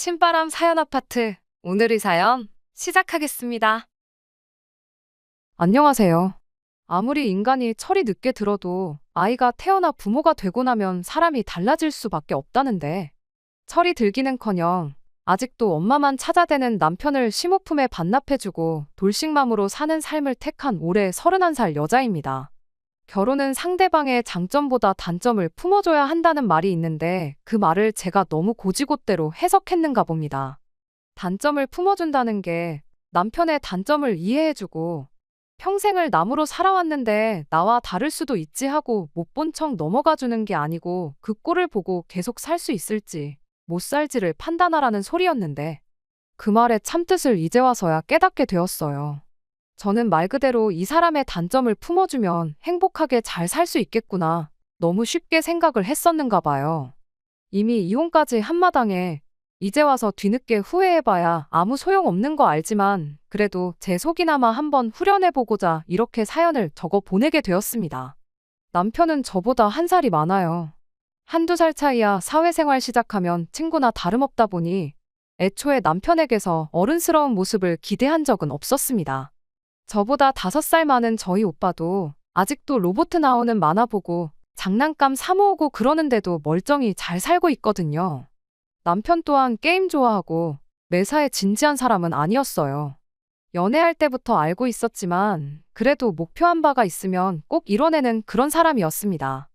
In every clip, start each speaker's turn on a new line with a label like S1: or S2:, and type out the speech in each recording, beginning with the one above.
S1: 신바람 사연 아파트. 오늘의 사연 시작하겠습니다. 안녕하세요. 아무리 인간이 철이 늦게 들어도 아이가 태어나 부모가 되고 나면 사람이 달라질 수밖에 없다는데 철이 들기는커녕 아직도 엄마만 찾아대는 남편을 심호품에 반납해주고 돌싱맘으로 사는 삶을 택한 올해 31살 여자입니다. 결혼은 상대방의 장점보다 단점을 품어줘야 한다는 말이 있는데 그 말을 제가 너무 고지고대로 해석했는가 봅니다. 단점을 품어준다는 게 남편의 단점을 이해해주고 평생을 남으로 살아왔는데 나와 다를 수도 있지 하고 못 본 척 넘어가 주는 게 아니고 그 꼴을 보고 계속 살 수 있을지 못 살지를 판단하라는 소리였는데 그 말의 참뜻을 이제 와서야 깨닫게 되었어요. 저는 말 그대로 이 사람의 단점을 품어주면 행복하게 잘 살 수 있겠구나. 너무 쉽게 생각을 했었는가 봐요. 이미 이혼까지 한마당에 이제 와서 뒤늦게 후회해봐야 아무 소용없는 거 알지만 그래도 제 속이나마 한번 후련해보고자 이렇게 사연을 적어 보내게 되었습니다. 남편은 저보다 한 살이 많아요. 한두 살 차이야 사회생활 시작하면 친구나 다름없다 보니 애초에 남편에게서 어른스러운 모습을 기대한 적은 없었습니다. 저보다 5살 많은 저희 오빠도 아직도 로봇 나오는 만화 보고 장난감 사 모으고 그러는데도 멀쩡히 잘 살고 있거든요. 남편 또한 게임 좋아하고 매사에 진지한 사람은 아니었어요. 연애할 때부터 알고 있었지만 그래도 목표한 바가 있으면 꼭 이뤄내는 그런 사람이었습니다.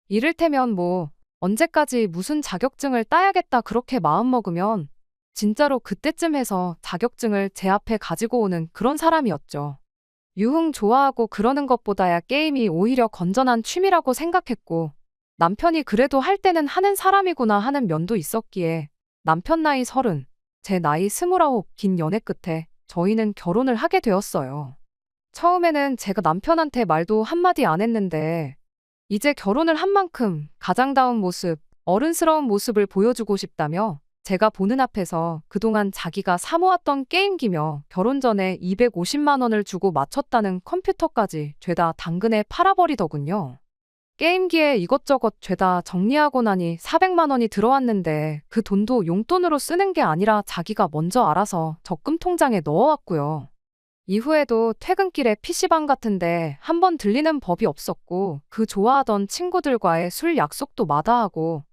S1: 이를테면 뭐 언제까지 무슨 자격증을 따야겠다 그렇게 마음먹으면 진짜로 그때쯤 해서 자격증을 제 앞에 가지고 오는 그런 사람이었죠. 유흥 좋아하고 그러는 것보다야 게임이 오히려 건전한 취미라고 생각했고 남편이 그래도 할 때는 하는 사람이구나 하는 면도 있었기에 남편 나이 30, 제 나이 29 긴 연애 끝에 저희는 결혼을 하게 되었어요. 처음에는 제가 남편한테 말도 한마디 안 했는데 이제 결혼을 한 만큼 가장다운 모습, 어른스러운 모습을 보여주고 싶다며 제가 보는 앞에서 그동안 자기가 사모았던 게임기며 결혼 전에 250만 원을 주고 맞췄다는 컴퓨터까지 죄다 당근에 팔아버리더군요. 게임기에 이것저것 죄다 정리하고 나니 400만 원이 들어왔는데 그 돈도 용돈으로 쓰는 게 아니라 자기가 먼저 알아서 적금 통장에 넣어왔고요. 이후에도 퇴근길에 PC방 같은데 한 번 들리는 법이 없었고 그 좋아하던 친구들과의 술 약속도 마다하고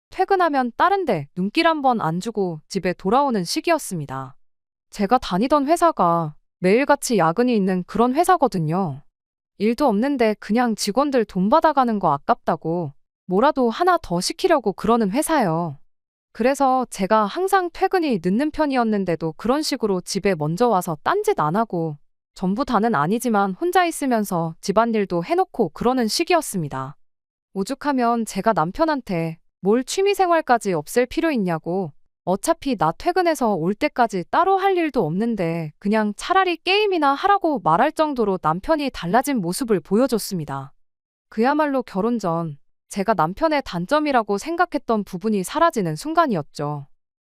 S1: 퇴근하면 다른 데 눈길 한 번 안 주고 집에 돌아오는 시기였습니다. 제가 다니던 회사가 매일같이 야근이 있는 그런 회사거든요. 일도 없는데 그냥 직원들 돈 받아가는 거 아깝다고 뭐라도 하나 더 시키려고 그러는 회사요. 그래서 제가 항상 퇴근이 늦는 편이었는데도 그런 식으로 집에 먼저 와서 딴짓 안 하고 전부 다는 아니지만 혼자 있으면서 집안일도 해놓고 그러는 시기였습니다. 오죽하면 제가 남편한테 뭘 취미생활까지 없앨 필요 있냐고 어차피 나 퇴근해서 올 때까지 따로 할 일도 없는데 그냥 차라리 게임이나 하라고 말할 정도로 남편이 달라진 모습을 보여줬습니다. 그야말로 결혼 전 제가 남편의 단점이라고 생각했던 부분이 사라지는 순간이었죠.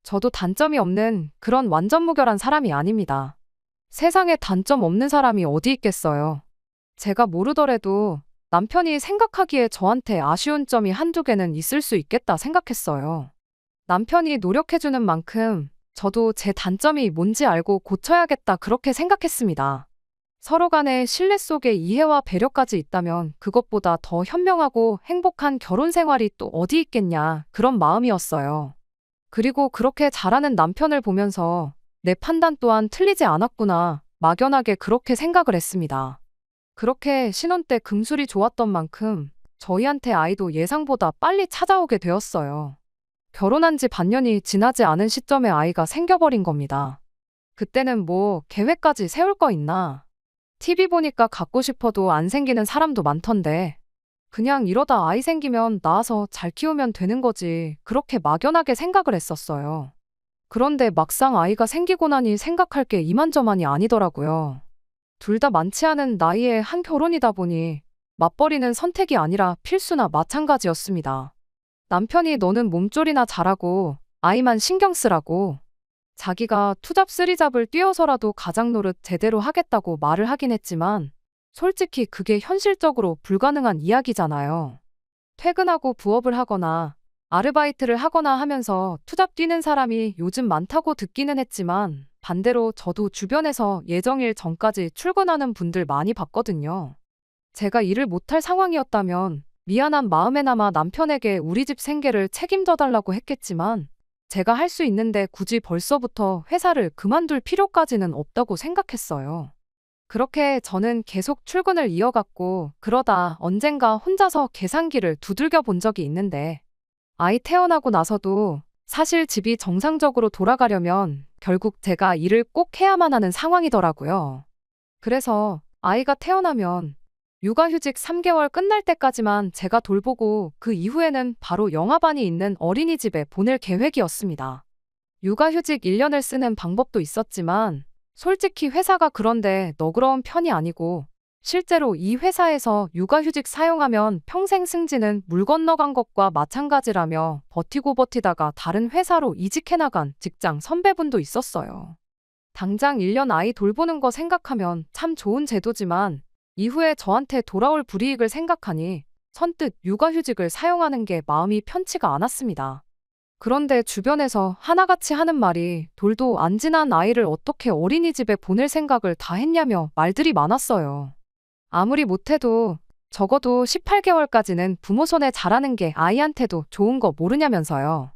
S1: 저도 단점이 없는 그런 완전 무결한 사람이 아닙니다. 세상에 단점 없는 사람이 어디 있겠어요. 제가 모르더라도 남편이 생각하기에 저한테 아쉬운 점이 한두 개는 있을 수 있겠다 생각했어요. 남편이 노력해주는 만큼 저도 제 단점이 뭔지 알고 고쳐야겠다 그렇게 생각했습니다. 서로 간의 신뢰 속에 이해와 배려까지 있다면 그것보다 더 현명하고 행복한 결혼 생활이 또 어디 있겠냐 그런 마음이었어요. 그리고 그렇게 잘하는 남편을 보면서 내 판단 또한 틀리지 않았구나 막연하게 그렇게 생각을 했습니다. 그렇게 신혼 때 금술이 좋았던 만큼 저희한테 아이도 예상보다 빨리 찾아오게 되었어요. 결혼한 지 반년이 지나지 않은 시점에 아이가 생겨버린 겁니다. 그때는 뭐 계획까지 세울 거 있나? TV 보니까 갖고 싶어도 안 생기는 사람도 많던데 그냥 이러다 아이 생기면 낳아서 잘 키우면 되는 거지 그렇게 막연하게 생각을 했었어요. 그런데 막상 아이가 생기고 나니 생각할 게 이만저만이 아니더라고요. 둘 다 많지 않은 나이에 한 결혼이다 보니 맞벌이는 선택이 아니라 필수나 마찬가지였습니다. 남편이 너는 몸조리나 잘하고 아이만 신경 쓰라고 자기가 투잡 쓰리잡을 뛰어서라도 가장 노릇 제대로 하겠다고 말을 하긴 했지만 솔직히 그게 현실적으로 불가능한 이야기잖아요. 퇴근하고 부업을 하거나 아르바이트를 하거나 하면서 투잡 뛰는 사람이 요즘 많다고 듣기는 했지만 반대로 저도 주변에서 예정일 전까지 출근하는 분들 많이 봤거든요. 제가 일을 못할 상황이었다면 미안한 마음에나마 남편에게 우리 집 생계를 책임져 달라고 했겠지만 제가 할 수 있는데 굳이 벌써부터 회사를 그만둘 필요까지는 없다고 생각했어요. 그렇게 저는 계속 출근을 이어갔고 그러다 언젠가 혼자서 계산기를 두들겨 본 적이 있는데 아이 태어나고 나서도 사실 집이 정상적으로 돌아가려면 결국 제가 일을 꼭 해야만 하는 상황이더라고요. 그래서 아이가 태어나면 육아휴직 3개월 끝날 때까지만 제가 돌보고 그 이후에는 바로 영아반이 있는 어린이집에 보낼 계획이었습니다. 육아휴직 1년을 쓰는 방법도 있었지만 솔직히 회사가 그런데 너그러운 편이 아니고 실제로 이 회사에서 육아휴직 사용하면 평생 승진은 물 건너간 것과 마찬가지라며 버티고 버티다가 다른 회사로 이직해 나간 직장 선배분도 있었어요. 당장 1년 아이 돌보는 거 생각하면 참 좋은 제도지만 이후에 저한테 돌아올 불이익을 생각하니 선뜻 육아휴직을 사용하는 게 마음이 편치가 않았습니다. 그런데 주변에서 하나같이 하는 말이 돌도 안 지난 아이를 어떻게 어린이집에 보낼 생각을 다 했냐며 말들이 많았어요. 아무리 못해도 적어도 18개월까지는 부모 손에 자라는 게 아이한테도 좋은 거 모르냐면서요.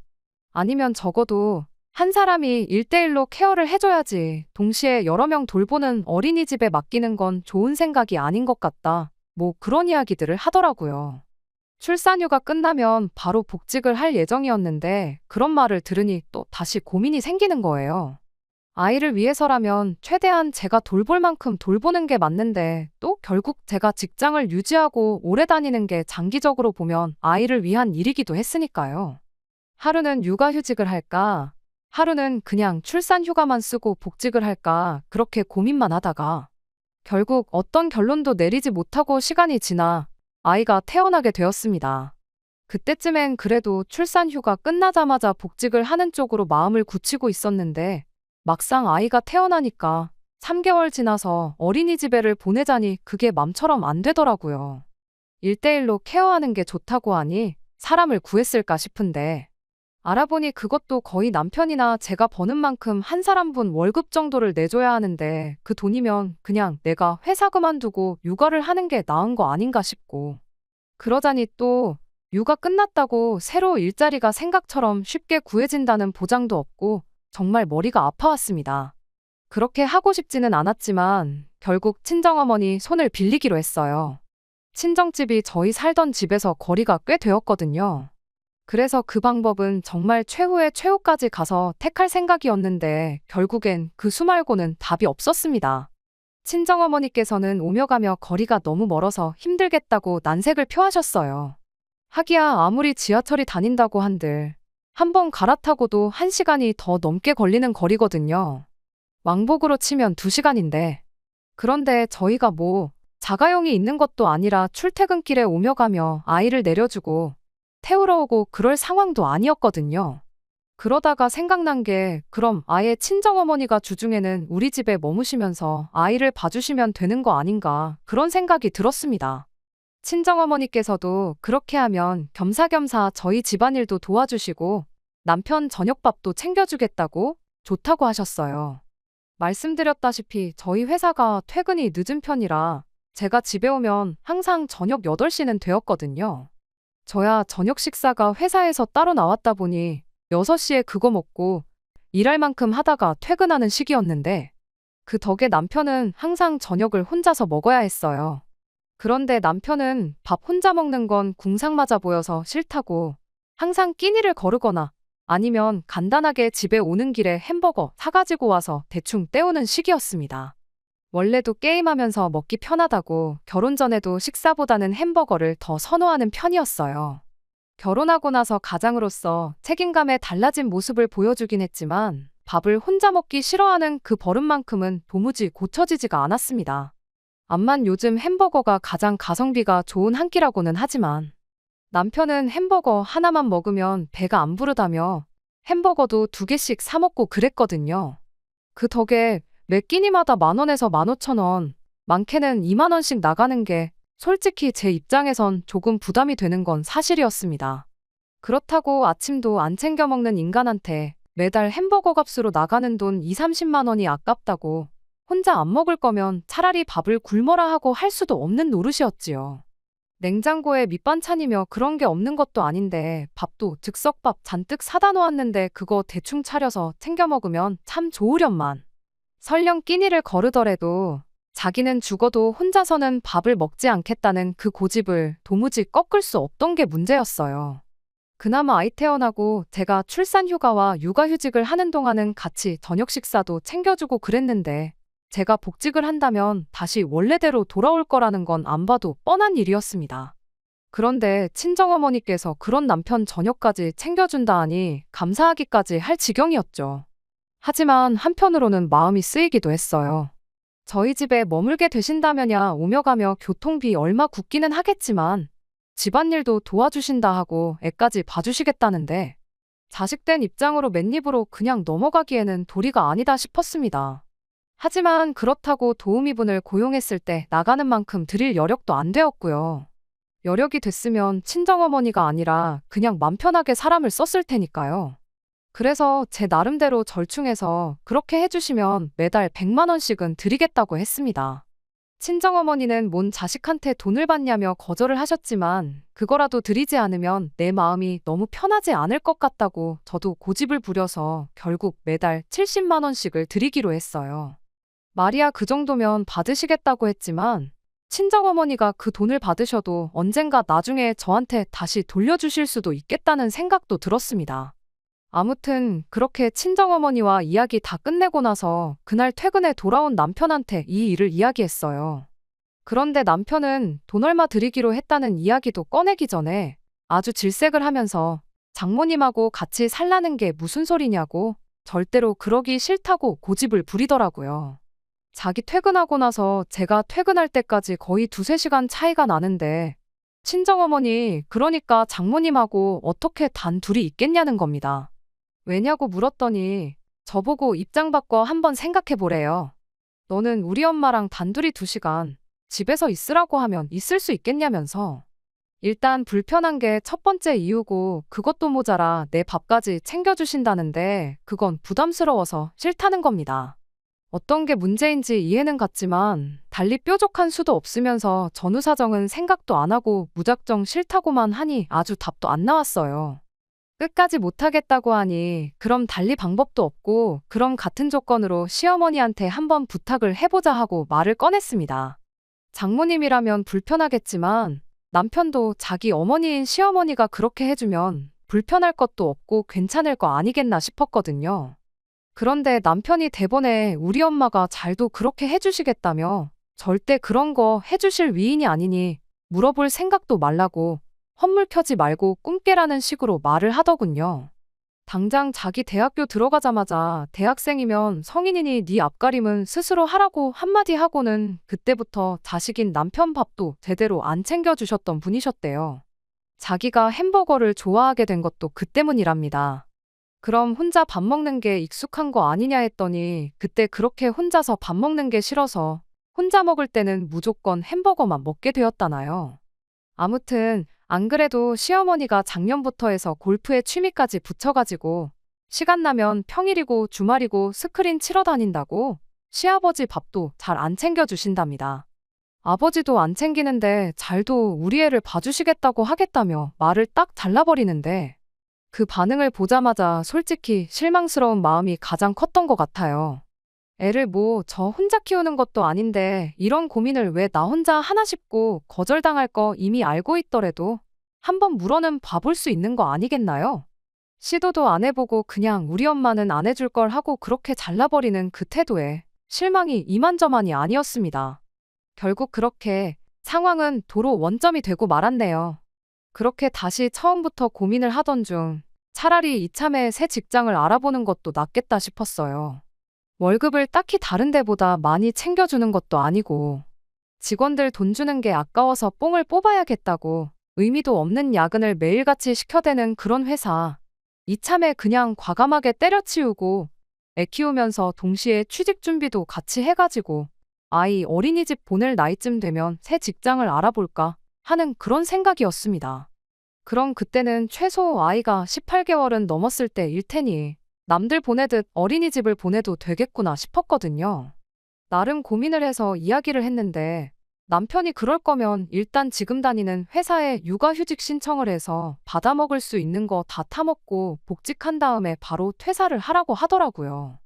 S1: 아니면 적어도 한 사람이 1대1로 케어를 해줘야지 동시에 여러 명 돌보는 어린이집에 맡기는 건 좋은 생각이 아닌 것 같다. 뭐 그런 이야기들을 하더라고요. 출산휴가 끝나면 바로 복직을 할 예정이었는데 그런 말을 들으니 또 다시 고민이 생기는 거예요. 아이를 위해서라면 최대한 제가 돌볼 만큼 돌보는 게 맞는데 또 결국 제가 직장을 유지하고 오래 다니는 게 장기적으로 보면 아이를 위한 일이기도 했으니까요. 하루는 육아휴직을 할까? 하루는 그냥 출산휴가만 쓰고 복직을 할까? 그렇게 고민만 하다가 결국 어떤 결론도 내리지 못하고 시간이 지나 아이가 태어나게 되었습니다. 그때쯤엔 그래도 출산휴가 끝나자마자 복직을 하는 쪽으로 마음을 굳히고 있었는데 막상 아이가 태어나니까 3개월 지나서 어린이집에를 보내자니 그게 맘처럼 안 되더라고요. 1대1로 케어하는 게 좋다고 하니 사람을 구했을까 싶은데 알아보니 그것도 거의 남편이나 제가 버는 만큼 한 사람분 월급 정도를 내줘야 하는데 그 돈이면 그냥 내가 회사 그만두고 육아를 하는 게 나은 거 아닌가 싶고 그러자니 또 육아 끝났다고 새로 일자리가 생각처럼 쉽게 구해진다는 보장도 없고 정말 머리가 아파왔습니다. 그렇게 하고 싶지는 않았지만 결국 친정어머니 손을 빌리기로 했어요. 친정집이 저희 살던 집에서 거리가 꽤 되었거든요. 그래서 그 방법은 정말 최후의 최후까지 가서 택할 생각이었는데 결국엔 그 수 말고는 답이 없었습니다. 친정어머니께서는 오며 가며 거리가 너무 멀어서 힘들겠다고 난색을 표하셨어요. 하기야 아무리 지하철이 다닌다고 한들 한 번 갈아타고도 1시간이 더 넘게 걸리는 거리거든요. 왕복으로 치면 2시간인데. 그런데 저희가 뭐 자가용이 있는 것도 아니라 출퇴근길에 오며 가며 아이를 내려주고 태우러 오고 그럴 상황도 아니었거든요. 그러다가 생각난 게 그럼 아예 친정어머니가 주중에는 우리 집에 머무시면서 아이를 봐주시면 되는 거 아닌가 그런 생각이 들었습니다. 친정어머니께서도 그렇게 하면 겸사겸사 저희 집안일도 도와주시고 남편 저녁밥도 챙겨주겠다고 좋다고 하셨어요. 말씀드렸다시피 저희 회사가 퇴근이 늦은 편이라 제가 집에 오면 항상 저녁 8시는 되었거든요. 저야 저녁 식사가 회사에서 따로 나왔다 보니 6시에 그거 먹고 일할 만큼 하다가 퇴근하는 시기였는데 그 덕에 남편은 항상 저녁을 혼자서 먹어야 했어요. 그런데 남편은 밥 혼자 먹는 건 궁상 맞아 보여서 싫다고 항상 끼니를 거르거나 아니면 간단하게 집에 오는 길에 햄버거 사가지고 와서 대충 때우는 시기였습니다. 원래도 게임하면서 먹기 편하다고 결혼 전에도 식사보다는 햄버거를 더 선호하는 편이었어요. 결혼하고 나서 가장으로서 책임감에 달라진 모습을 보여주긴 했지만 밥을 혼자 먹기 싫어하는 그 버릇만큼은 도무지 고쳐지지가 않았습니다. 암만 요즘 햄버거가 가장 가성비가 좋은 한 끼라고는 하지만 남편은 햄버거 하나만 먹으면 배가 안 부르다며 햄버거도 2개씩 사 먹고 그랬거든요. 그 덕에 매 끼니마다 10,000원에서 15,000원, 많게는 20,000원씩 나가는 게 솔직히 제 입장에선 조금 부담이 되는 건 사실이었습니다. 그렇다고 아침도 안 챙겨 먹는 인간한테 매달 햄버거 값으로 나가는 돈 2, 30만 원이 아깝다고 혼자 안 먹을 거면 차라리 밥을 굶어라 하고 할 수도 없는 노릇이었지요. 냉장고에 밑반찬이며 그런 게 없는 것도 아닌데 밥도 즉석밥 잔뜩 사다 놓았는데 그거 대충 차려서 챙겨 먹으면 참 좋으련만. 설령 끼니를 거르더라도 자기는 죽어도 혼자서는 밥을 먹지 않겠다는 그 고집을 도무지 꺾을 수 없던 게 문제였어요. 그나마 아이 태어나고 제가 출산 휴가와 육아휴직을 하는 동안은 같이 저녁 식사도 챙겨주고 그랬는데 제가 복직을 한다면 다시 원래대로 돌아올 거라는 건 안 봐도 뻔한 일이었습니다. 그런데 친정어머니께서 그런 남편 저녁까지 챙겨준다 하니 감사하기까지 할 지경이었죠. 하지만 한편으로는 마음이 쓰이기도 했어요. 저희 집에 머물게 되신다면야 오며 가며 교통비 얼마 굳기는 하겠지만 집안일도 도와주신다 하고 애까지 봐주시겠다는데 자식된 입장으로 맨입으로 그냥 넘어가기에는 도리가 아니다 싶었습니다. 하지만 그렇다고 도우미분을 고용했을 때 나가는 만큼 드릴 여력도 안 되었고요. 여력이 됐으면 친정어머니가 아니라 그냥 맘 편하게 사람을 썼을 테니까요. 그래서 제 나름대로 절충해서 그렇게 해주시면 매달 100만 원씩은 드리겠다고 했습니다. 친정어머니는 뭔 자식한테 돈을 받냐며 거절을 하셨지만 그거라도 드리지 않으면 내 마음이 너무 편하지 않을 것 같다고 저도 고집을 부려서 결국 매달 70만 원씩을 드리기로 했어요. 말이야 그 정도면 받으시겠다고 했지만 친정어머니가 그 돈을 받으셔도 언젠가 나중에 저한테 다시 돌려주실 수도 있겠다는 생각도 들었습니다. 아무튼 그렇게 친정어머니와 이야기 다 끝내고 나서 그날 퇴근해 돌아온 남편한테 이 일을 이야기했어요. 그런데 남편은 돈 얼마 드리기로 했다는 이야기도 꺼내기 전에 아주 질색을 하면서 장모님하고 같이 살라는 게 무슨 소리냐고 절대로 그러기 싫다고 고집을 부리더라고요. 자기 퇴근하고 나서 제가 퇴근할 때까지 거의 2~3시간 차이가 나는데 친정어머니 그러니까 장모님하고 어떻게 단 둘이 있겠냐는 겁니다. 왜냐고 물었더니 저보고 입장 바꿔 한번 생각해 보래요. 너는 우리 엄마랑 단둘이 2시간 집에서 있으라고 하면 있을 수 있겠냐면서. 일단 불편한 게 첫 번째 이유고 그것도 모자라 내 밥까지 챙겨주신다는데 그건 부담스러워서 싫다는 겁니다. 어떤 게 문제인지 이해는 갔지만 달리 뾰족한 수도 없으면서 전후 사정은 생각도 안 하고 무작정 싫다고만 하니 아주 답도 안 나왔어요. 끝까지 못하겠다고 하니 그럼 달리 방법도 없고 그럼 같은 조건으로 시어머니한테 한번 부탁을 해보자 하고 말을 꺼냈습니다. 장모님이라면 불편하겠지만 남편도 자기 어머니인 시어머니가 그렇게 해주면 불편할 것도 없고 괜찮을 거 아니겠나 싶었거든요. 그런데 남편이 대번에 우리 엄마가 잘도 그렇게 해주시겠다며 절대 그런 거 해주실 위인이 아니니 물어볼 생각도 말라고 헛물 켜지 말고 꿈 깨라는 식으로 말을 하더군요. 당장 자기 대학교 들어가자마자 대학생이면 성인이니 네 앞가림은 스스로 하라고 한마디 하고는 그때부터 자식인 남편 밥도 제대로 안 챙겨주셨던 분이셨대요. 자기가 햄버거를 좋아하게 된 것도 그 때문이랍니다. 그럼 혼자 밥 먹는 게 익숙한 거 아니냐 했더니 그때 그렇게 혼자서 밥 먹는 게 싫어서 혼자 먹을 때는 무조건 햄버거만 먹게 되었다나요. 아무튼 안 그래도 시어머니가 작년부터 해서 골프에 취미까지 붙여가지고 시간 나면 평일이고 주말이고 스크린 치러 다닌다고 시아버지 밥도 잘 안 챙겨주신답니다. 아버지도 안 챙기는데 잘도 우리 애를 봐주시겠다고 하겠다며 말을 딱 잘라버리는데 그 반응을 보자마자 솔직히 실망스러운 마음이 가장 컸던 것 같아요. 애를 뭐 저 혼자 키우는 것도 아닌데 이런 고민을 왜 나 혼자 하나 싶고 거절당할 거 이미 알고 있더라도 한번 물어는 봐볼 수 있는 거 아니겠나요? 시도도 안 해보고 그냥 우리 엄마는 안 해줄 걸 하고 그렇게 잘라버리는 그 태도에 실망이 이만저만이 아니었습니다. 결국 그렇게 상황은 도로 원점이 되고 말았네요. 그렇게 다시 처음부터 고민을 하던 중 차라리 이참에 새 직장을 알아보는 것도 낫겠다 싶었어요. 월급을 딱히 다른 데보다 많이 챙겨주는 것도 아니고 직원들 돈 주는 게 아까워서 뽕을 뽑아야겠다고 의미도 없는 야근을 매일같이 시켜대는 그런 회사. 이참에 그냥 과감하게 때려치우고 애 키우면서 동시에 취직 준비도 같이 해가지고 아이 어린이집 보낼 나이쯤 되면 새 직장을 알아볼까 하는 그런 생각이었습니다. 그럼 그때는 최소 아이가 18개월은 넘었을 때일 테니 남들 보내듯 어린이집을 보내도 되겠구나 싶었거든요. 나름 고민을 해서 이야기를 했는데 남편이 그럴 거면 일단 지금 다니는 회사에 육아휴직 신청을 해서 받아먹을 수 있는 거 다 타먹고 복직한 다음에 바로 퇴사를 하라고 하더라고요.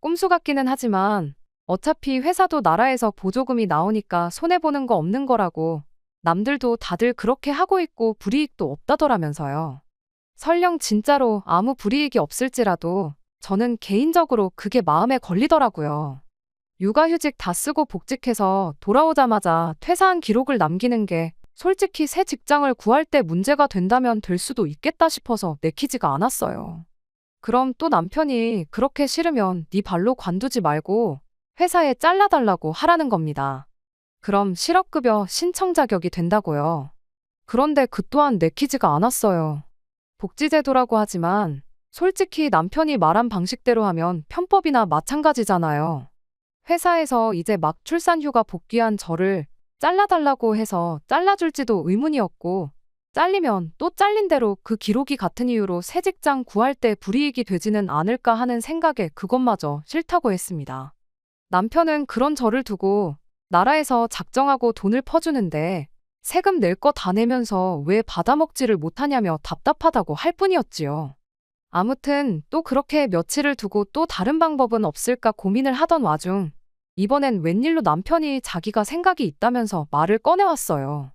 S1: 꼼수 같기는 하지만 어차피 회사도 나라에서 보조금이 나오니까 손해보는 거 없는 거라고 남들도 다들 그렇게 하고 있고 불이익도 없다더라면서요. 설령 진짜로 아무 불이익이 없을지라도 저는 개인적으로 그게 마음에 걸리더라고요. 육아휴직 다 쓰고 복직해서 돌아오자마자 퇴사한 기록을 남기는 게 솔직히 새 직장을 구할 때 문제가 된다면 될 수도 있겠다 싶어서 내키지가 않았어요. 그럼 또 남편이 그렇게 싫으면 네 발로 관두지 말고 회사에 잘라달라고 하라는 겁니다. 그럼 실업급여 신청 자격이 된다고요. 그런데 그 또한 내키지가 않았어요. 복지제도라고 하지만 솔직히 남편이 말한 방식대로 하면 편법이나 마찬가지잖아요. 회사에서 이제 막 출산휴가 복귀한 저를 잘라달라고 해서 잘라줄지도 의문이었고, 잘리면 또 잘린 대로 그 기록이 같은 이유로 새 직장 구할 때 불이익이 되지는 않을까 하는 생각에 그것마저 싫다고 했습니다. 남편은 그런 저를 두고 나라에서 작정하고 돈을 퍼주는데 세금 낼 거 다 내면서 왜 받아먹지를 못하냐며 답답하다고 할 뿐이었지요. 아무튼 또 그렇게 며칠을 두고 또 다른 방법은 없을까 고민을 하던 와중 이번엔 웬일로 남편이 자기가 생각이 있다면서 말을 꺼내왔어요.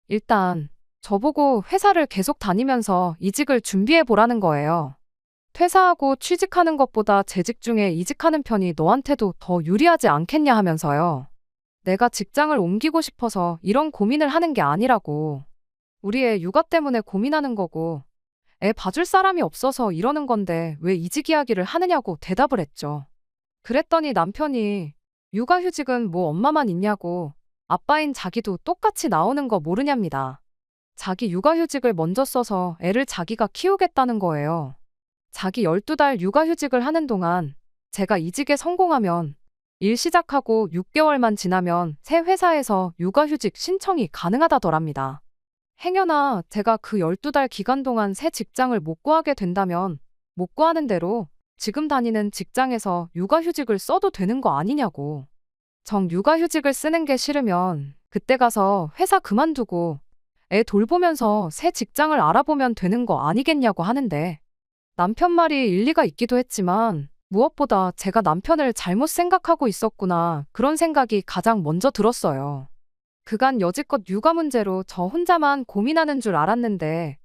S1: 일단 저보고 회사를 계속 다니면서 이직을 준비해보라는 거예요. 퇴사하고 취직하는 것보다 재직 중에 이직하는 편이 너한테도 더 유리하지 않겠냐 하면서요. 내가 직장을 옮기고 싶어서 이런 고민을 하는 게 아니라고. 우리 애 육아 때문에 고민하는 거고 애 봐줄 사람이 없어서 이러는 건데 왜 이직 이야기를 하느냐고 대답을 했죠. 그랬더니 남편이 육아휴직은 뭐 엄마만 있냐고 아빠인 자기도 똑같이 나오는 거 모르냐입니다. 자기 육아휴직을 먼저 써서 애를 자기가 키우겠다는 거예요. 자기 12달 육아휴직을 하는 동안 제가 이직에 성공하면 일 시작하고 6개월만 지나면 새 회사에서 육아휴직 신청이 가능하다더랍니다. 행여나 제가 그 12달 기간 동안 새 직장을 못 구하게 된다면 못 구하는 대로 지금 다니는 직장에서 육아휴직을 써도 되는 거 아니냐고. 정 육아휴직을 쓰는 게 싫으면 그때 가서 회사 그만두고 애 돌보면서 새 직장을 알아보면 되는 거 아니겠냐고 하는데 남편 말이 일리가 있기도 했지만 무엇보다 제가 남편을 잘못 생각하고 있었구나 그런 생각이 가장 먼저 들었어요. 그간 여지껏 육아 문제로 저 혼자만 고민하는 줄 알았는데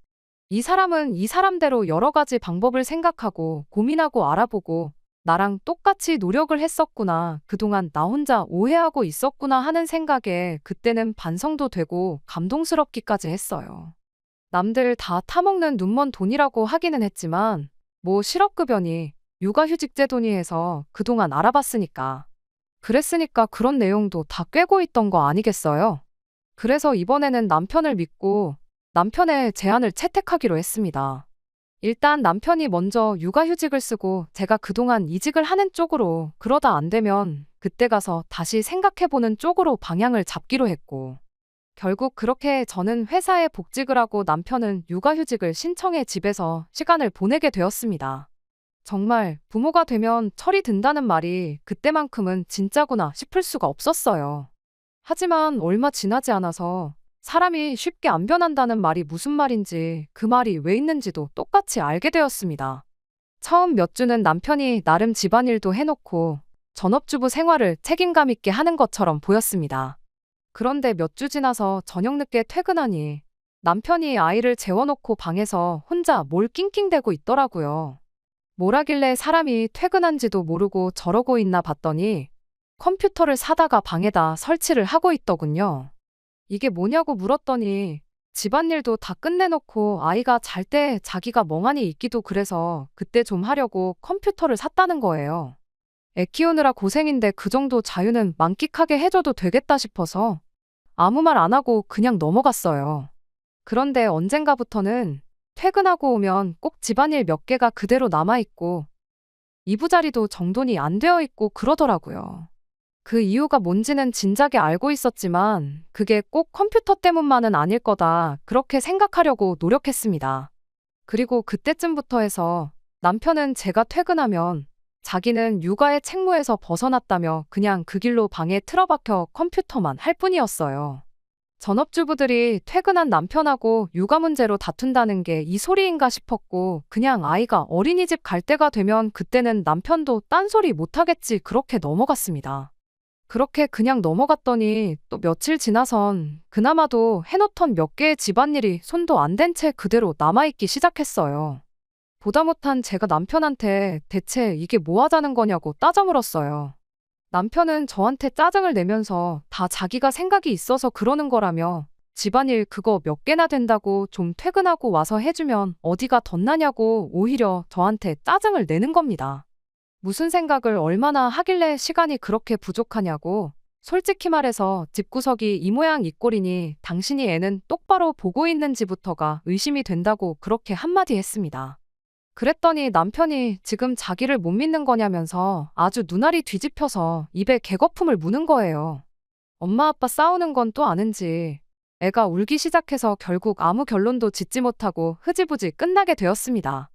S1: 이 사람은 이 사람대로 여러 가지 방법을 생각하고 고민하고 알아보고 나랑 똑같이 노력을 했었구나. 그동안 나 혼자 오해하고 있었구나 하는 생각에 그때는 반성도 되고 감동스럽기까지 했어요. 남들 다 타먹는 눈먼 돈이라고 하기는 했지만 뭐 실업급여니 육아휴직제도니 해서 그동안 알아봤으니까. 그랬으니까 그런 내용도 다 꿰고 있던 거 아니겠어요? 그래서 이번에는 남편을 믿고 남편의 제안을 채택하기로 했습니다. 일단 남편이 먼저 육아휴직을 쓰고 제가 그동안 이직을 하는 쪽으로 그러다 안 되면 그때 가서 다시 생각해보는 쪽으로 방향을 잡기로 했고 결국 그렇게 저는 회사에 복직을 하고 남편은 육아휴직을 신청해 집에서 시간을 보내게 되었습니다. 정말 부모가 되면 철이 든다는 말이 그때만큼은 진짜구나 싶을 수가 없었어요. 하지만 얼마 지나지 않아서 사람이 쉽게 안 변한다는 말이 무슨 말인지 그 말이 왜 있는지도 똑같이 알게 되었습니다. 처음 몇 주는 남편이 나름 집안일도 해놓고 전업주부 생활을 책임감 있게 하는 것처럼 보였습니다. 그런데 몇 주 지나서 저녁 늦게 퇴근하니 남편이 아이를 재워놓고 방에서 혼자 뭘 낑낑대고 있더라고요. 뭘 하길래 사람이 퇴근한지도 모르고 저러고 있나 봤더니 컴퓨터를 사다가 방에다 설치를 하고 있더군요. 이게 뭐냐고 물었더니 집안일도 다 끝내놓고 아이가 잘 때 자기가 멍하니 있기도 그래서 그때 좀 하려고 컴퓨터를 샀다는 거예요. 애 키우느라 고생인데 그 정도 자유는 만끽하게 해줘도 되겠다 싶어서 아무 말 안 하고 그냥 넘어갔어요. 그런데 언젠가부터는 퇴근하고 오면 꼭 집안일 몇 개가 그대로 남아있고 이부자리도 정돈이 안 되어 있고 그러더라고요. 그 이유가 뭔지는 진작에 알고 있었지만 그게 꼭 컴퓨터 때문만은 아닐 거다 그렇게 생각하려고 노력했습니다. 그리고 그때쯤부터 해서 남편은 제가 퇴근하면 자기는 육아의 책무에서 벗어났다며 그냥 그 길로 방에 틀어박혀 컴퓨터만 할 뿐이었어요. 전업주부들이 퇴근한 남편하고 육아 문제로 다툰다는 게 이 소리인가 싶었고 그냥 아이가 어린이집 갈 때가 되면 그때는 남편도 딴소리 못하겠지 그렇게 넘어갔습니다. 그렇게 그냥 넘어갔더니 또 며칠 지나선 그나마도 해놓던 몇 개의 집안일이 손도 안 댄 채 그대로 남아있기 시작했어요. 보다 못한 제가 남편한테 대체 이게 뭐 하자는 거냐고 따져 물었어요. 남편은 저한테 짜증을 내면서 다 자기가 생각이 있어서 그러는 거라며 집안일 그거 몇 개나 된다고 좀 퇴근하고 와서 해주면 어디가 덧나냐고 오히려 저한테 짜증을 내는 겁니다. 무슨 생각을 얼마나 하길래 시간이 그렇게 부족하냐고. 솔직히 말해서 집구석이 이 모양 이 꼴이니 당신이 애는 똑바로 보고 있는지부터가 의심이 된다고 그렇게 한마디 했습니다. 그랬더니 남편이 지금 자기를 못 믿는 거냐면서 아주 눈알이 뒤집혀서 입에 개거품을 무는 거예요. 엄마 아빠 싸우는 건 또 아는지 애가 울기 시작해서 결국 아무 결론도 짓지 못하고 흐지부지 끝나게 되었습니다.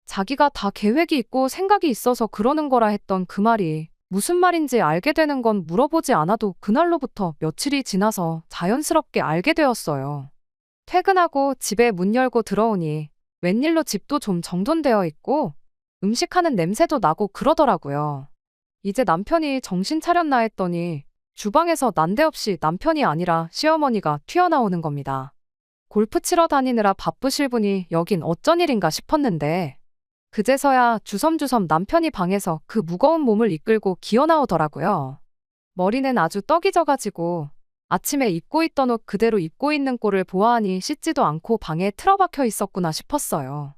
S1: 자기가 다 계획이 있고 생각이 있어서 그러는 거라 했던 그 말이 무슨 말인지 알게 되는 건 물어보지 않아도 그날로부터 며칠이 지나서 자연스럽게 알게 되었어요. 퇴근하고 집에 문 열고 들어오니 웬일로 집도 좀 정돈되어 있고 음식하는 냄새도 나고 그러더라고요. 이제 남편이 정신 차렸나 했더니 주방에서 난데없이 남편이 아니라 시어머니가 튀어나오는 겁니다. 골프 치러 다니느라 바쁘실 분이 여긴 어쩐 일인가 싶었는데 그제서야 주섬주섬 남편이 방에서 그 무거운 몸을 이끌고 기어나오더라고요. 머리는 아주 떡이 져가지고 아침에 입고 있던 옷 그대로 입고 있는 꼴을 보아하니 씻지도 않고 방에 틀어박혀 있었구나 싶었어요.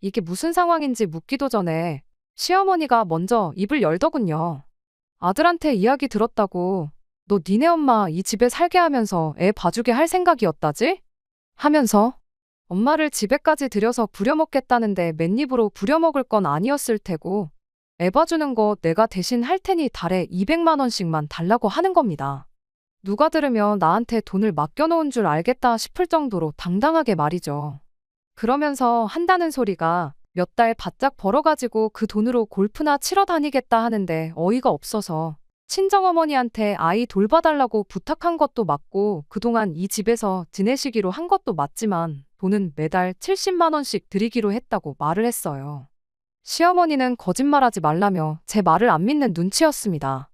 S1: 이게 무슨 상황인지 묻기도 전에 시어머니가 먼저 입을 열더군요. 아들한테 이야기 들었다고 너 니네 엄마 이 집에 살게 하면서 애 봐주게 할 생각이었다지? 하면서 엄마를 집에까지 들여서 부려먹겠다는데 맨입으로 부려먹을 건 아니었을 테고 애 봐주는 거 내가 대신 할 테니 달에 200만 원씩만 달라고 하는 겁니다. 누가 들으면 나한테 돈을 맡겨놓은 줄 알겠다 싶을 정도로 당당하게 말이죠. 그러면서 한다는 소리가 몇 달 바짝 벌어가지고 그 돈으로 골프나 치러 다니겠다 하는데 어이가 없어서 친정어머니한테 아이 돌봐달라고 부탁한 것도 맞고 그동안 이 집에서 지내시기로 한 것도 맞지만 돈은 매달 70만 원씩 드리기로 했다고 말을 했어요. 시어머니는 거짓말하지 말라며 제 말을 안 믿는 눈치였습니다.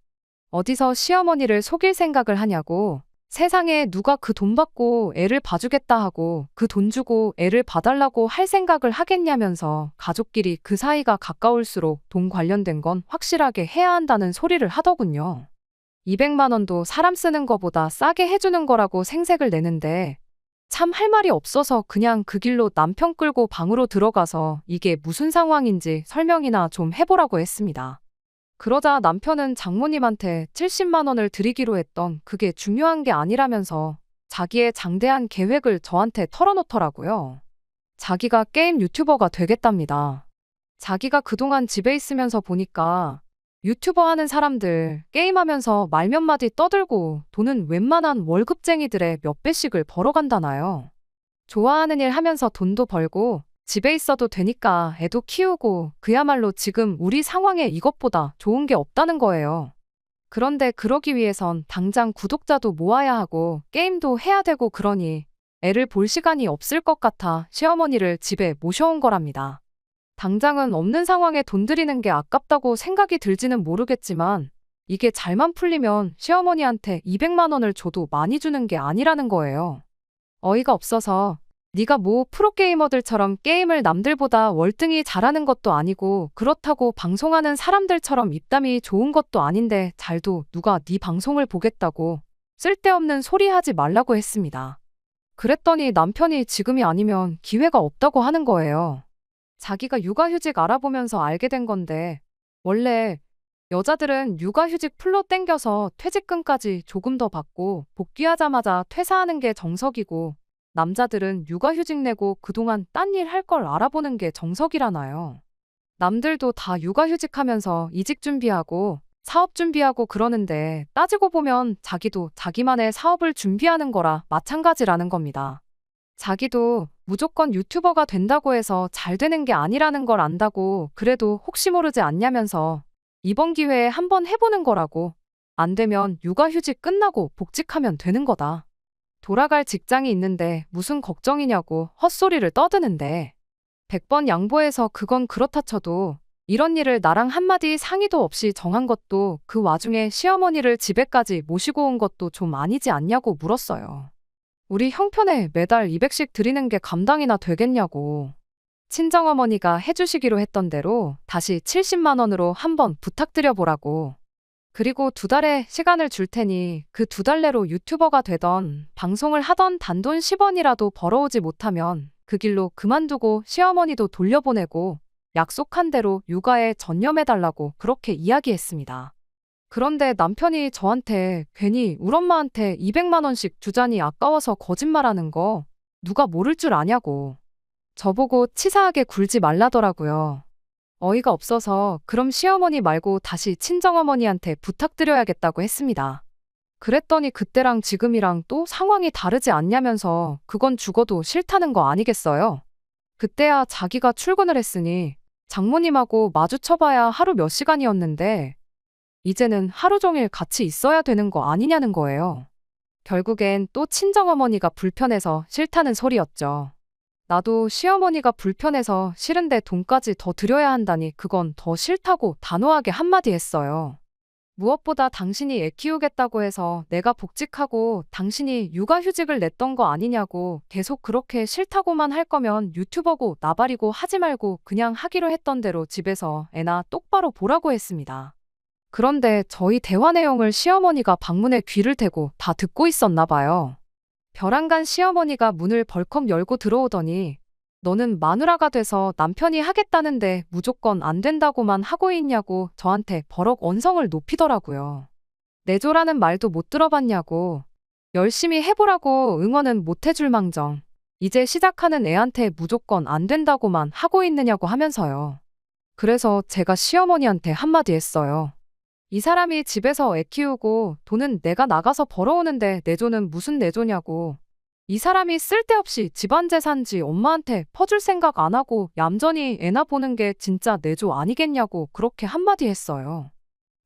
S1: 어디서 시어머니를 속일 생각을 하냐고 세상에 누가 그 돈 받고 애를 봐주겠다 하고 그 돈 주고 애를 봐달라고 할 생각을 하겠냐면서 가족끼리 그 사이가 가까울수록 돈 관련된 건 확실하게 해야 한다는 소리를 하더군요. 200만 원도 사람 쓰는 거보다 싸게 해주는 거라고 생색을 내는데 참 할 말이 없어서 그냥 그 길로 남편 끌고 방으로 들어가서 이게 무슨 상황인지 설명이나 좀 해보라고 했습니다. 그러자 남편은 장모님한테 70만 원을 드리기로 했던 그게 중요한 게 아니라면서 자기의 장대한 계획을 저한테 털어놓더라고요. 자기가 게임 유튜버가 되겠답니다. 자기가 그동안 집에 있으면서 보니까 유튜버 하는 사람들 게임하면서 말 몇 마디 떠들고 돈은 웬만한 월급쟁이들의 몇 배씩을 벌어간다나요. 좋아하는 일 하면서 돈도 벌고 집에 있어도 되니까 애도 키우고 그야말로 지금 우리 상황에 이것보다 좋은 게 없다는 거예요. 그런데 그러기 위해선 당장 구독자도 모아야 하고 게임도 해야 되고 그러니 애를 볼 시간이 없을 것 같아 시어머니를 집에 모셔온 거랍니다. 당장은 없는 상황에 돈 들이는 게 아깝다고 생각이 들지는 모르겠지만 이게 잘만 풀리면 시어머니한테 200만 원을 줘도 많이 주는 게 아니라는 거예요. 어이가 없어서 네가 뭐 프로게이머들처럼 게임을 남들보다 월등히 잘하는 것도 아니고 그렇다고 방송하는 사람들처럼 입담이 좋은 것도 아닌데 잘도 누가 네 방송을 보겠다고 쓸데없는 소리 하지 말라고 했습니다. 그랬더니 남편이 지금이 아니면 기회가 없다고 하는 거예요. 자기가 육아휴직 알아보면서 알게 된 건데 원래 여자들은 육아휴직 풀로 땡겨서 퇴직금까지 조금 더 받고 복귀하자마자 퇴사하는 게 정석이고 남자들은 육아휴직 내고 그동안 딴 일 할 걸 알아보는 게 정석이라나요. 남들도 다 육아휴직하면서 이직 준비하고 사업 준비하고 그러는데 따지고 보면 자기도 자기만의 사업을 준비하는 거라 마찬가지라는 겁니다. 자기도 무조건 유튜버가 된다고 해서 잘 되는 게 아니라는 걸 안다고 그래도 혹시 모르지 않냐면서 이번 기회에 한번 해보는 거라고. 안 되면 육아휴직 끝나고 복직하면 되는 거다. 돌아갈 직장이 있는데 무슨 걱정이냐고 헛소리를 떠드는데 100번 양보해서 그건 그렇다 쳐도 이런 일을 나랑 한마디 상의도 없이 정한 것도 그 와중에 시어머니를 집에까지 모시고 온 것도 좀 아니지 않냐고 물었어요. 우리 형편에 매달 200씩 드리는 게 감당이나 되겠냐고. 친정어머니가 해주시기로 했던 대로 다시 70만 원으로 한번 부탁드려 보라고. 그리고 2달의 시간을 줄 테니 그 2달 내로 유튜버가 되던 방송을 하던 단돈 10원이라도 벌어오지 못하면 그 길로 그만두고 시어머니도 돌려보내고 약속한 대로 육아에 전념해달라고 그렇게 이야기했습니다. 그런데 남편이 저한테 괜히 울 엄마한테 200만 원씩 주자니 아까워서 거짓말하는 거 누가 모를 줄 아냐고. 저보고 치사하게 굴지 말라더라고요. 어이가 없어서 그럼 시어머니 말고 다시 친정어머니한테 부탁드려야겠다고 했습니다. 그랬더니 그때랑 지금이랑 또 상황이 다르지 않냐면서 그건 죽어도 싫다는 거 아니겠어요? 그때야 자기가 출근을 했으니 장모님하고 마주쳐봐야 하루 몇 시간이었는데 이제는 하루 종일 같이 있어야 되는 거 아니냐는 거예요. 결국엔 또 친정어머니가 불편해서 싫다는 소리였죠. 나도 시어머니가 불편해서 싫은데 돈까지 더 드려야 한다니 그건 더 싫다고 단호하게 한마디 했어요. 무엇보다 당신이 애 키우겠다고 해서 내가 복직하고 당신이 육아휴직을 냈던 거 아니냐고 계속 그렇게 싫다고만 할 거면 유튜버고 나발이고 하지 말고 그냥 하기로 했던 대로 집에서 애나 똑바로 보라고 했습니다. 그런데 저희 대화 내용을 시어머니가 방문에 귀를 대고 다 듣고 있었나 봐요. 벼랑간 시어머니가 문을 벌컥 열고 들어오더니 너는 마누라가 돼서 남편이 하겠다는데 무조건 안 된다고만 하고 있냐고 저한테 버럭 언성을 높이더라고요. 내조라는 말도 못 들어봤냐고. 열심히 해보라고 응원은 못 해줄 망정. 이제 시작하는 애한테 무조건 안 된다고만 하고 있느냐고 하면서요. 그래서 제가 시어머니한테 한마디 했어요. 이 사람이 집에서 애 키우고 돈은 내가 나가서 벌어오는데 내조는 무슨 내조냐고. 이 사람이 쓸데없이 집안 재산지 엄마한테 퍼줄 생각 안 하고 얌전히 애나 보는 게 진짜 내조 아니겠냐고 그렇게 한마디 했어요.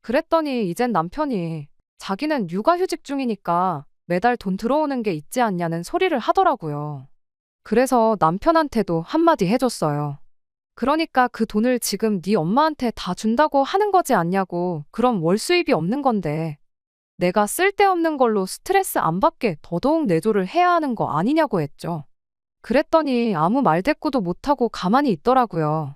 S1: 그랬더니 이젠 남편이 자기는 육아휴직 중이니까 매달 돈 들어오는 게 있지 않냐는 소리를 하더라고요. 그래서 남편한테도 한마디 해줬어요. 그러니까 그 돈을 지금 네 엄마한테 다 준다고 하는 거지 않냐고. 그럼 월 수입이 없는 건데 내가 쓸데없는 걸로 스트레스 안 받게 더더욱 내조를 해야 하는 거 아니냐고 했죠. 그랬더니 아무 말대꾸도 못하고 가만히 있더라고요.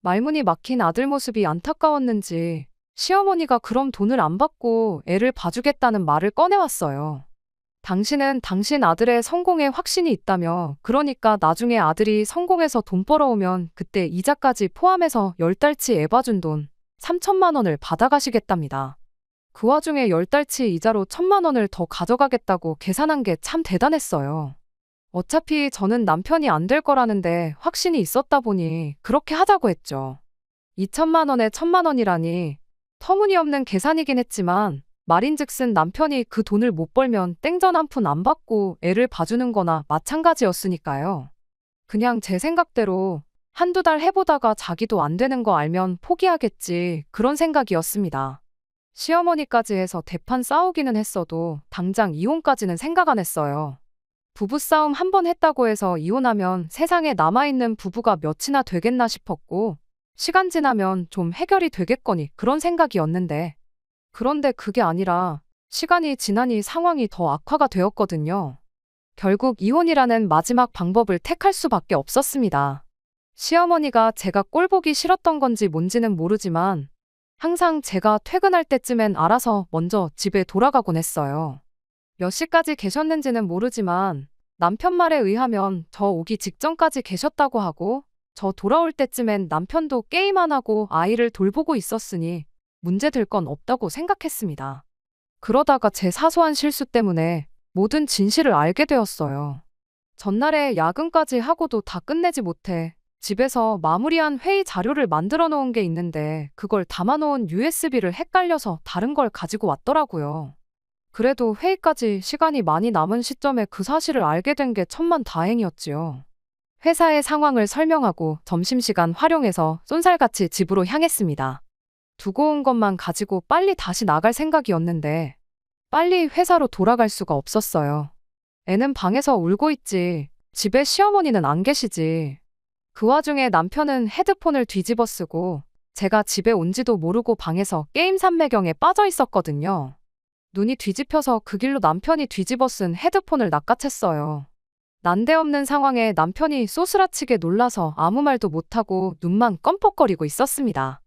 S1: 말문이 막힌 아들 모습이 안타까웠는지 시어머니가 그럼 돈을 안 받고 애를 봐주겠다는 말을 꺼내왔어요. 당신은 당신 아들의 성공에 확신이 있다며 그러니까 나중에 아들이 성공해서 돈 벌어오면 그때 이자까지 포함해서 10달치 애 봐준 돈 3천만 원을 받아가시겠답니다. 그 와중에 10달치 이자로 1천만 원을 더 가져가겠다고 계산한 게 참 대단했어요. 어차피 저는 남편이 안 될 거라는데 확신이 있었다 보니 그렇게 하자고 했죠. 2천만 원에 1천만 원이라니 터무니없는 계산이긴 했지만 말인즉슨 남편이 그 돈을 못 벌면 땡전 한 푼 안 받고 애를 봐주는 거나 마찬가지였으니까요. 그냥 제 생각대로 한두 달 해보다가 자기도 안 되는 거 알면 포기하겠지 그런 생각이었습니다. 시어머니까지 해서 대판 싸우기는 했어도 당장 이혼까지는 생각 안 했어요. 부부싸움 한 번 했다고 해서 이혼하면 세상에 남아있는 부부가 몇이나 되겠나 싶었고 시간 지나면 좀 해결이 되겠거니 그런 생각이었는데 그런데 그게 아니라 시간이 지나니 상황이 더 악화가 되었거든요. 결국 이혼이라는 마지막 방법을 택할 수밖에 없었습니다. 시어머니가 제가 꼴 보기 싫었던 건지 뭔지는 모르지만 항상 제가 퇴근할 때쯤엔 알아서 먼저 집에 돌아가곤 했어요. 몇 시까지 계셨는지는 모르지만 남편 말에 의하면 저 오기 직전까지 계셨다고 하고 저 돌아올 때쯤엔 남편도 게임 안 하고 아이를 돌보고 있었으니 문제될 건 없다고 생각했습니다. 그러다가 제 사소한 실수 때문에 모든 진실을 알게 되었어요. 전날에 야근까지 하고도 다 끝내지 못해 집에서 마무리한 회의 자료를 만들어 놓은 게 있는데 그걸 담아놓은 USB를 헷갈려서 다른 걸 가지고 왔더라고요. 그래도 회의까지 시간이 많이 남은 시점에 그 사실을 알게 된 게 천만다행이었지요. 회사의 상황을 설명하고 점심시간 활용해서 쏜살같이 집으로 향했습니다. 두고 온 것만 가지고 빨리 다시 나갈 생각이었는데 빨리 회사로 돌아갈 수가 없었어요. 애는 방에서 울고 있지. 집에 시어머니는 안 계시지. 그 와중에 남편은 헤드폰을 뒤집어 쓰고 제가 집에 온지도 모르고 방에서 게임 삼매경에 빠져 있었거든요. 눈이 뒤집혀서 그 길로 남편이 뒤집어 쓴 헤드폰을 낚아챘어요. 난데없는 상황에 남편이 소스라치게 놀라서 아무 말도 못하고 눈만 껌뻑거리고 있었습니다.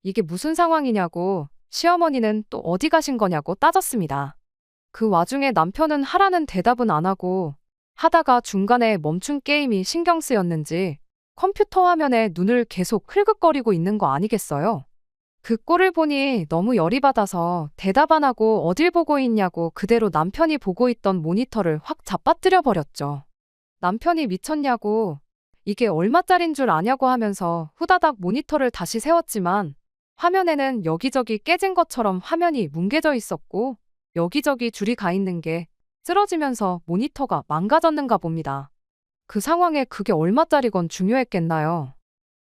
S1: 이게 무슨 상황이냐고 시어머니는 또 어디 가신 거냐고 따졌습니다. 그 와중에 남편은 하라는 대답은 안 하고 하다가 중간에 멈춘 게임이 신경 쓰였는지 컴퓨터 화면에 눈을 계속 흘긋거리고 있는 거 아니겠어요? 그 꼴을 보니 너무 열이 받아서 대답 안 하고 어딜 보고 있냐고 그대로 남편이 보고 있던 모니터를 확 잡아뜨려 버렸죠. 남편이 미쳤냐고 이게 얼마짜린 줄 아냐고 하면서 후다닥 모니터를 다시 세웠지만 화면에는 여기저기 깨진 것처럼 화면이 뭉개져 있었고 여기저기 줄이 가 있는 게 쓰러지면서 모니터가 망가졌는가 봅니다. 그 상황에 그게 얼마짜리건 중요했겠나요?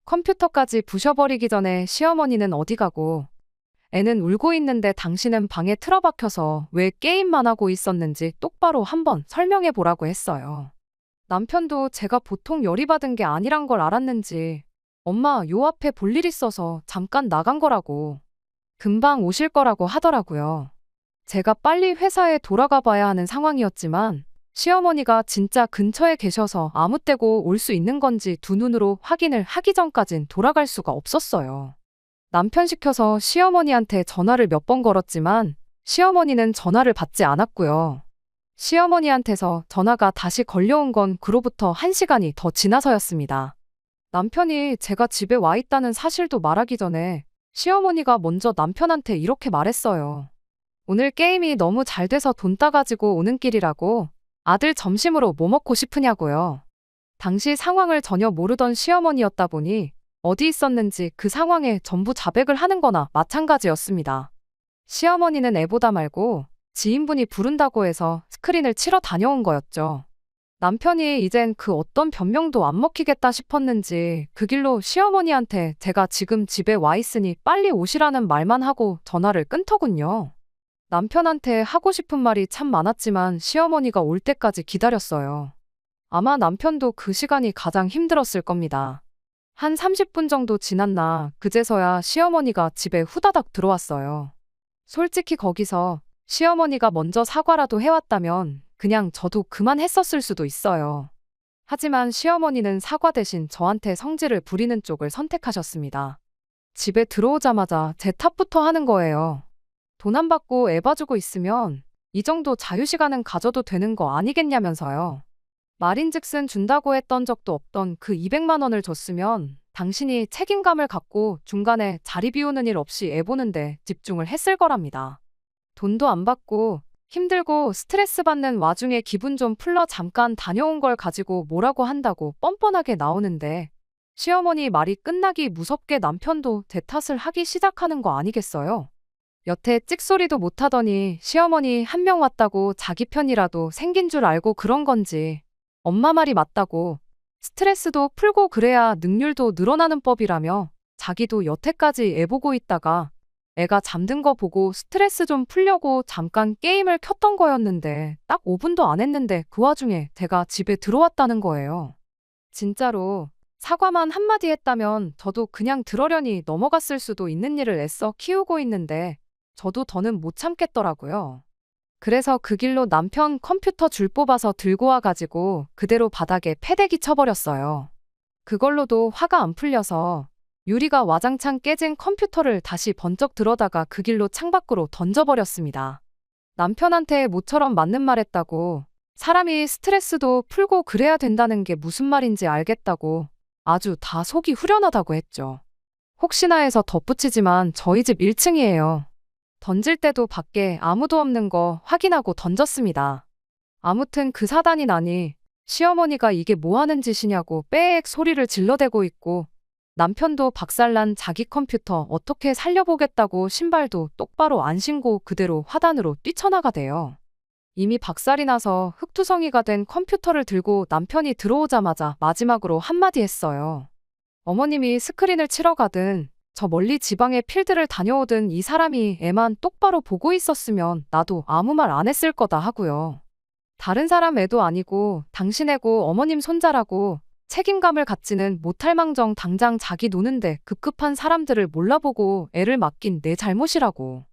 S1: 컴퓨터까지 부셔버리기 전에 시어머니는 어디 가고 애는 울고 있는데 당신은 방에 틀어박혀서 왜 게임만 하고 있었는지 똑바로 한번 설명해 보라고 했어요. 남편도 제가 보통 열이 받은 게 아니란 걸 알았는지 엄마 요 앞에 볼 일 있어서 잠깐 나간 거라고 금방 오실 거라고 하더라고요. 제가 빨리 회사에 돌아가 봐야 하는 상황이었지만 시어머니가 진짜 근처에 계셔서 아무 때고 올 수 있는 건지 두 눈으로 확인을 하기 전까진 돌아갈 수가 없었어요. 남편 시켜서 시어머니한테 전화를 몇 번 걸었지만 시어머니는 전화를 받지 않았고요. 시어머니한테서 전화가 다시 걸려온 건 그로부터 1시간이 더 지나서였습니다. 남편이 제가 집에 와 있다는 사실도 말하기 전에 시어머니가 먼저 남편한테 이렇게 말했어요. 오늘 게임이 너무 잘 돼서 돈 따가지고 오는 길이라고 아들 점심으로 뭐 먹고 싶으냐고요. 당시 상황을 전혀 모르던 시어머니였다 보니 어디 있었는지 그 상황에 전부 자백을 하는 거나 마찬가지였습니다. 시어머니는 애보다 말고 지인분이 부른다고 해서 스크린을 치러 다녀온 거였죠. 남편이 이젠 그 어떤 변명도 안 먹히겠다 싶었는지 그 길로 시어머니한테 제가 지금 집에 와 있으니 빨리 오시라는 말만 하고 전화를 끊더군요. 남편한테 하고 싶은 말이 참 많았지만 시어머니가 올 때까지 기다렸어요. 아마 남편도 그 시간이 가장 힘들었을 겁니다. 한 30분 정도 지났나 그제서야 시어머니가 집에 후다닥 들어왔어요. 솔직히 거기서 시어머니가 먼저 사과라도 해왔다면 그냥 저도 그만했었을 수도 있어요. 하지만 시어머니는 사과 대신 저한테 성질을 부리는 쪽을 선택하셨습니다. 집에 들어오자마자 제 탓부터 하는 거예요. 돈 안 받고 애 봐주고 있으면 이 정도 자유시간은 가져도 되는 거 아니겠냐면서요. 말인즉슨 준다고 했던 적도 없던 그 200만 원을 줬으면 당신이 책임감을 갖고 중간에 자리 비우는 일 없이 애 보는데 집중을 했을 거랍니다. 돈도 안 받고 힘들고 스트레스 받는 와중에 기분 좀 풀러 잠깐 다녀온 걸 가지고 뭐라고 한다고 뻔뻔하게 나오는데 시어머니 말이 끝나기 무섭게 남편도 제 탓을 하기 시작하는 거 아니겠어요? 여태 찍소리도 못하더니 시어머니 한 명 왔다고 자기 편이라도 생긴 줄 알고 그런 건지 엄마 말이 맞다고 스트레스도 풀고 그래야 능률도 늘어나는 법이라며 자기도 여태까지 애 보고 있다가 애가 잠든 거 보고 스트레스 좀 풀려고 잠깐 게임을 켰던 거였는데 딱 5분도 안 했는데 그 와중에 제가 집에 들어왔다는 거예요. 진짜로 사과만 한마디 했다면 저도 그냥 들어려니 넘어갔을 수도 있는 일을 애써 키우고 있는데 저도 더는 못 참겠더라고요. 그래서 그 길로 남편 컴퓨터 줄 뽑아서 들고 와가지고 그대로 바닥에 패대기 쳐버렸어요. 그걸로도 화가 안 풀려서 유리가 와장창 깨진 컴퓨터를 다시 번쩍 들어다가 그 길로 창밖으로 던져버렸습니다. 남편한테 모처럼 맞는 말 했다고 사람이 스트레스도 풀고 그래야 된다는 게 무슨 말인지 알겠다고 아주 다 속이 후련하다고 했죠. 혹시나 해서 덧붙이지만 저희 집 1층이에요. 던질 때도 밖에 아무도 없는 거 확인하고 던졌습니다. 아무튼 그 사단이 나니 시어머니가 이게 뭐 하는 짓이냐고 빼액 소리를 질러대고 있고, 남편도 박살난 자기 컴퓨터 어떻게 살려보겠다고 신발도 똑바로 안 신고 그대로 화단으로 뛰쳐나가대요. 이미 박살이 나서 흙투성이가 된 컴퓨터를 들고 남편이 들어오자마자 마지막으로 한마디 했어요. 어머님이 스크린을 치러 가든 저 멀리 지방에 필드를 다녀오든 이 사람이 애만 똑바로 보고 있었으면 나도 아무 말 안 했을 거다 하고요. 다른 사람 애도 아니고 당신 애고 어머님 손자라고 책임감을 갖지는 못할 망정 당장 자기 노는데 급급한 사람들을 몰라보고 애를 맡긴 내 잘못이라고.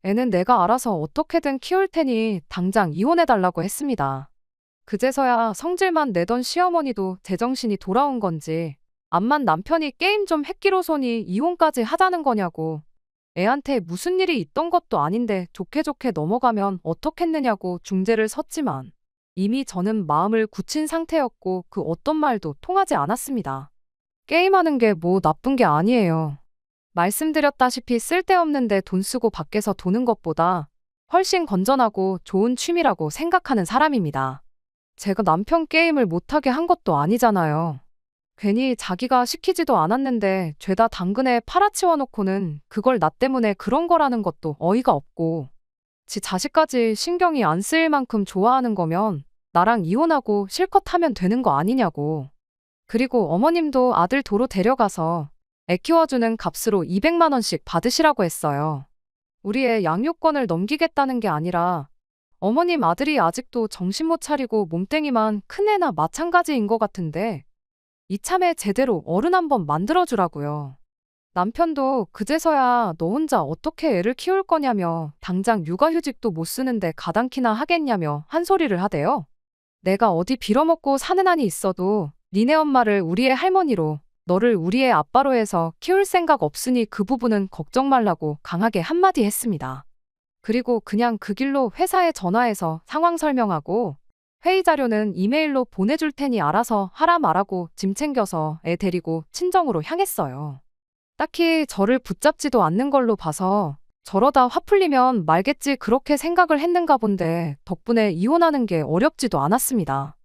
S1: 애는 내가 알아서 어떻게든 키울 테니 당장 이혼해달라고 했습니다. 그제서야 성질만 내던 시어머니도 제정신이 돌아온 건지 암만 남편이 게임 좀 했기로서니 이혼까지 하자는 거냐고, 애한테 무슨 일이 있던 것도 아닌데 좋게 좋게 넘어가면 어떻겠느냐고 중재를 섰지만 이미 저는 마음을 굳힌 상태였고 그 어떤 말도 통하지 않았습니다. 게임하는 게 뭐 나쁜 게 아니에요. 말씀드렸다시피 쓸데없는데 돈 쓰고 밖에서 도는 것보다 훨씬 건전하고 좋은 취미라고 생각하는 사람입니다. 제가 남편 게임을 못하게 한 것도 아니잖아요. 괜히 자기가 시키지도 않았는데 죄다 당근에 팔아치워 놓고는 그걸 나 때문에 그런 거라는 것도 어이가 없고, 지 자식까지 신경이 안 쓰일 만큼 좋아하는 거면 나랑 이혼하고 실컷 하면 되는 거 아니냐고. 그리고 어머님도 아들 도로 데려가서 애 키워주는 값으로 200만 원씩 받으시라고 했어요. 우리 애 양육권을 넘기겠다는 게 아니라 어머님 아들이 아직도 정신 못 차리고 몸땡이만 큰 애나 마찬가지인 것 같은데 이참에 제대로 어른 한번 만들어주라고요. 남편도 그제서야 너 혼자 어떻게 애를 키울 거냐며 당장 육아휴직도 못 쓰는데 가당키나 하겠냐며 한 소리를 하대요. 내가 어디 빌어먹고 사는 한이 있어도 니네 엄마를 우리의 할머니로, 너를 우리의 아빠로 해서 키울 생각 없으니 그 부분은 걱정 말라고 강하게 한마디 했습니다. 그리고 그냥 그 길로 회사에 전화해서 상황 설명하고 회의 자료는 이메일로 보내줄 테니 알아서 하라 말하고 짐 챙겨서 애 데리고 친정으로 향했어요. 딱히 저를 붙잡지도 않는 걸로 봐서 저러다 화 풀리면 말겠지 그렇게 생각을 했는가 본데 덕분에 이혼하는 게 어렵지도 않았습니다.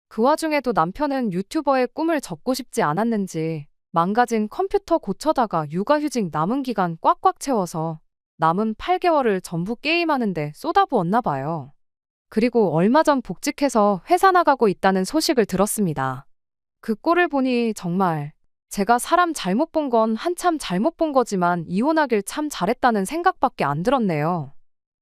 S1: 그 와중에도 남편은 유튜버의 꿈을 접고 싶지 않았는지 망가진 컴퓨터 고쳐다가 육아휴직 남은 기간 꽉꽉 채워서 남은 8개월을 전부 게임하는데 쏟아부었나 봐요. 그리고 얼마 전 복직해서 회사 나가고 있다는 소식을 들었습니다. 그 꼴을 보니 정말 제가 사람 잘못 본 건 한참 잘못 본 거지만 이혼하길 참 잘했다는 생각밖에 안 들었네요.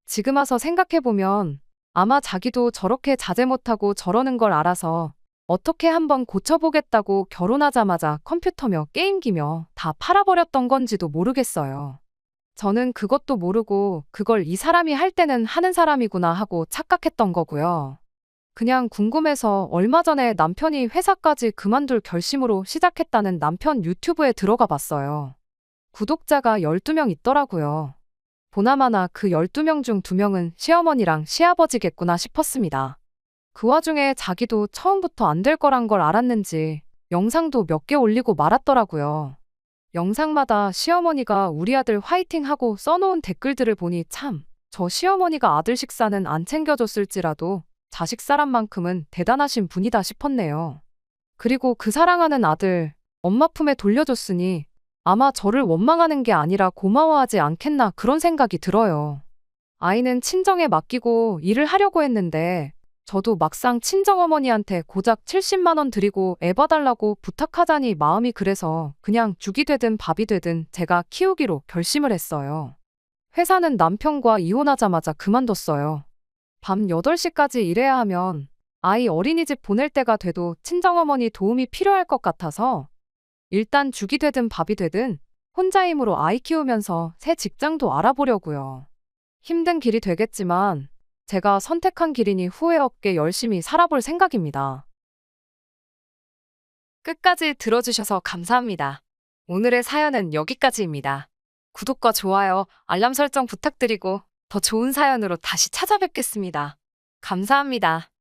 S1: 지금 와서 생각해보면 아마 자기도 저렇게 자제 못하고 저러는 걸 알아서 어떻게 한번 고쳐보겠다고 결혼하자마자 컴퓨터며 게임기며 다 팔아버렸던 건지도 모르겠어요. 저는 그것도 모르고 그걸 이 사람이 할 때는 하는 사람이구나 하고 착각했던 거고요. 그냥 궁금해서 얼마 전에 남편이 회사까지 그만둘 결심으로 시작했다는 남편 유튜브에 들어가 봤어요. 구독자가 12명 있더라고요. 보나마나 그 12명 중 2명은 시어머니랑 시아버지겠구나 싶었습니다. 그 와중에 자기도 처음부터 안 될 거란 걸 알았는지 영상도 몇 개 올리고 말았더라고요. 영상마다 시어머니가 우리 아들 화이팅 하고 써놓은 댓글들을 보니 참, 저 시어머니가 아들 식사는 안 챙겨줬을지라도 자식 사람만큼은 대단하신 분이다 싶었네요. 그리고 그 사랑하는 아들, 엄마 품에 돌려줬으니 아마 저를 원망하는 게 아니라 고마워하지 않겠나 그런 생각이 들어요. 아이는 친정에 맡기고 일을 하려고 했는데 저도 막상 친정어머니한테 고작 70만 원 드리고 애 봐달라고 부탁하자니 마음이 그래서 그냥 죽이 되든 밥이 되든 제가 키우기로 결심을 했어요. 회사는 남편과 이혼하자마자 그만뒀어요. 밤 8시까지 일해야 하면 아이 어린이집 보낼 때가 돼도 친정어머니 도움이 필요할 것 같아서 일단 죽이 되든 밥이 되든 혼자 힘으로 아이 키우면서 새 직장도 알아보려고요. 힘든 길이 되겠지만 제가 선택한 길이니 후회 없게 열심히 살아볼 생각입니다. 끝까지 들어주셔서 감사합니다. 오늘의 사연은 여기까지입니다. 구독과 좋아요, 알람 설정 부탁드리고 더 좋은 사연으로 다시 찾아뵙겠습니다. 감사합니다.